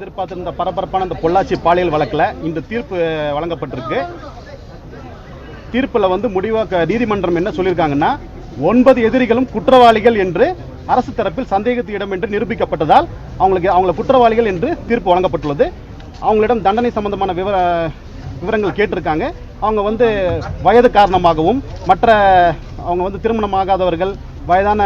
எதிர்பார்த்திருந்த பரபரப்பான இந்த பொள்ளாச்சி பாலியல் வழக்கில் இந்த தீர்ப்பு வழங்கப்பட்டிருக்கு. தீர்ப்பில் முடிவாக நீதிமன்றம் என்ன சொல்லியிருக்காங்கன்னா, 9 எதிரிகளும் குற்றவாளிகள் என்று அரசு தரப்பில் சந்தேகத்து இடம் என்று நிரூபிக்கப்பட்டதால் அவங்கள குற்றவாளிகள் என்று தீர்ப்பு வழங்கப்பட்டுள்ளது. அவங்களிடம் தண்டனை சம்பந்தமான விவரங்கள் கேட்டிருக்காங்க. அவங்க வயது காரணமாகவும் மற்ற அவங்க திருமணமாகாதவர்கள், வயதான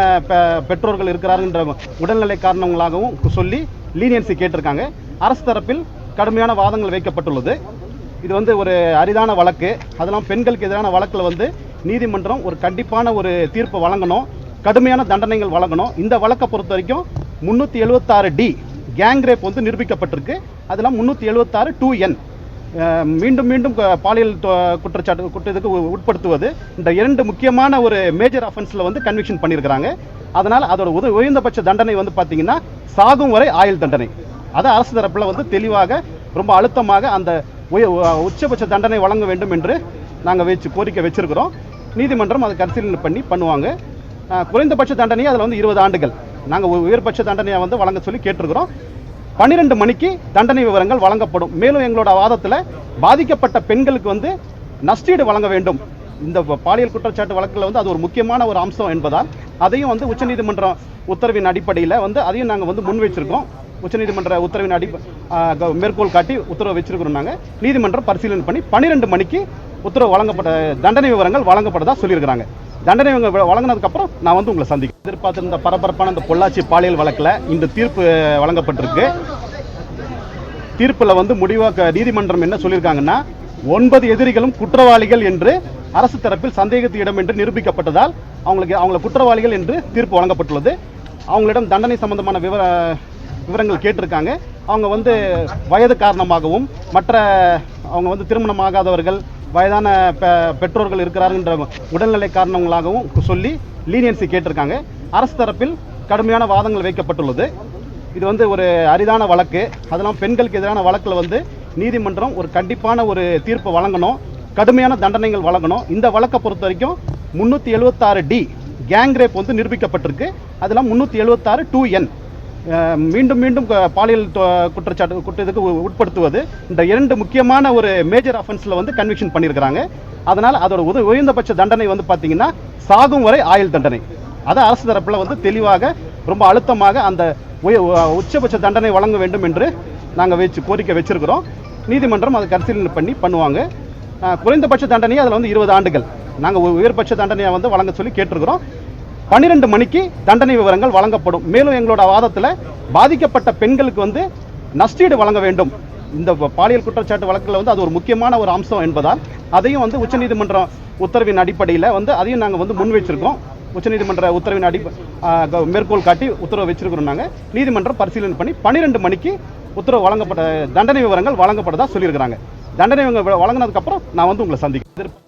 பெற்றோர்கள் இருக்கிறார்கின்ற உடல்நிலை காரணங்களாகவும் சொல்லி லீனியன்சி கேட்டிருக்காங்க. அரசு தரப்பில் கடுமையான வாதங்கள் வைக்கப்பட்டுள்ளது. இது ஒரு அரிதான வழக்கு. அதெல்லாம் பெண்களுக்கு எதிரான வழக்கில் நீதிமன்றம் ஒரு கண்டிப்பான ஒரு தீர்ப்பு வழங்கணும், கடுமையான தண்டனைகள் வழங்கணும். இந்த வழக்கை பொறுத்த வரைக்கும் 376D கேங் ரேப் நிரூபிக்கப்பட்டிருக்கு. அதெல்லாம் 376 2N மீண்டும் மீண்டும் பாலியல் குற்றத்துக்கு உட்படுத்துவது, இந்த 2 முக்கியமான ஒரு மேஜர் அஃபென்ஸில் கன்விக்ஷன் பண்ணியிருக்கிறாங்க. அதனால் அதோட உயர்ந்தபட்ச தண்டனை பார்த்தீங்கன்னா சாகும் வரை ஆயுள் தண்டனை. அதை அரசு தரப்பில் தெளிவாக ரொம்ப அழுத்தமாக அந்த உச்சபட்ச தண்டனை வழங்க வேண்டும் என்று நாங்கள் கோரிக்கை வச்சிருக்கிறோம். நீதிமன்றம் அதை பரிசீலனை பண்ணுவாங்க. குறைந்தபட்ச தண்டனையை அதில் 20 ஆண்டுகள் நாங்கள் உயர்பட்ச தண்டனையை வழங்க சொல்லி கேட்டிருக்கிறோம். 12 மணிக்கு தண்டனை விவரங்கள் வழங்கப்படும். மேலும் எங்களோட வாதத்தில் பாதிக்கப்பட்ட பெண்களுக்கு நஷ்டீடு வழங்க வேண்டும். இந்த பாலியல் குற்றச்சாட்டு வழக்கில் அது ஒரு முக்கியமான ஒரு அம்சம் என்பதால் அதையும் உச்சநீதிமன்றம் உத்தரவின் அடிப்படையில் அதையும் நாங்கள் முன் வச்சிருக்கோம். உச்சநீதிமன்ற உத்தரவின் மேற்கோள் காட்டி உத்தரவு வச்சிருக்கிறோம். நாங்கள் நீதிமன்றம் பரிசீலனை பண்ணி 12 மணிக்கு உத்தரவு வழங்கப்பட்ட தண்டனை விவரங்கள் வழங்கப்பட்டதா சொல்லியிருக்கிறாங்க. தண்டனை வழங்கினதுக்கப்புறம் நான் உங்களை சந்திக்கிறேன். எதிர்பார்த்திருந்த பரபரப்பான இந்த பொள்ளாச்சி பாலியல் வழக்கில் இந்த தீர்ப்பு வழங்கப்பட்டிருக்கு. தீர்ப்பில் முடிவாக நீதிமன்றம் என்ன சொல்லியிருக்காங்கன்னா, 9 எதிரிகளும் குற்றவாளிகள் என்று அரசு தரப்பில் சந்தேகத்து இடம் என்று நிரூபிக்கப்பட்டதால் அவங்கள குற்றவாளிகள் என்று தீர்ப்பு வழங்கப்பட்டுள்ளது. அவங்களிடம் தண்டனை சம்பந்தமான விவரங்கள் கேட்டிருக்காங்க. அவங்க வயது காரணமாகவும் மற்ற அவங்க திருமணமாகாதவர்கள், வயதான பெற்றோர்கள் இருக்கிறார்கின்ற உடல்நிலை காரணங்களாகவும் சொல்லி லீனியன்சி கேட்டிருக்காங்க. அரசு தரப்பில் கடுமையான வாதங்கள் வைக்கப்பட்டுள்ளது. இது ஒரு அரிதான வழக்கு. அதெல்லாம் பெண்களுக்கு எதிரான வழக்கில் நீதிமன்றம் ஒரு கண்டிப்பான ஒரு தீர்ப்பு வழங்கணும், கடுமையான தண்டனைகள் வழங்கணும். இந்த வழக்கை பொறுத்த வரைக்கும் 376D கேங் ரேப் நிரூபிக்கப்பட்டிருக்கு. அதெல்லாம் 376 2N மீண்டும் மீண்டும் பாலியல் குற்றத்துக்கு உட்படுத்துவது, இந்த 2 முக்கியமான ஒரு மேஜர் அஃபென்ஸில் கன்விக்ஷன் பண்ணியிருக்கிறாங்க. அதனால் அதோட உயர்ந்தபட்ச தண்டனை பார்த்தீங்கன்னா சாகும் வரை ஆயுள் தண்டனை. அதை அரசு தரப்பில் தெளிவாக ரொம்ப அழுத்தமாக அந்த உச்சபட்ச தண்டனை வழங்க வேண்டும் என்று நாங்கள் கோரிக்கை வச்சிருக்கிறோம். நீதிமன்றம் அதை பரிசீலனை பண்ணுவாங்க. குறைந்தபட்ச தண்டனையை அதில் 20 ஆண்டுகள் நாங்கள் உயர்பட்ச தண்டனையை வழங்க சொல்லி கேட்டிருக்கிறோம். 12 மணிக்கு தண்டனை விவரங்கள் வழங்கப்படும். மேலும் எங்களோட வாதத்தில் பாதிக்கப்பட்ட பெண்களுக்கு நஷ்டீடு வழங்க வேண்டும். இந்த பாலியல் குற்றச்சாட்டு வழக்கில் அது ஒரு முக்கியமான ஒரு அம்சம் என்பதால் அதையும் உச்சநீதிமன்றம் உத்தரவின் அடிப்படையில் அதையும் நாங்கள் முன் வச்சிருக்கோம். உச்சநீதிமன்ற உத்தரவின் மேற்கோள் காட்டி உத்தரவு வச்சிருக்கிறோம். நாங்கள் நீதிமன்றம் பரிசீலனை பண்ணி 12 மணிக்கு உத்தரவு வழங்கப்பட்ட தண்டனை விவரங்கள் வழங்கப்பட்டதா சொல்லியிருக்கிறாங்க. தண்டனை வழங்கினதுக்கப்புறம் நான் உங்களை சந்திக்கிறேன்.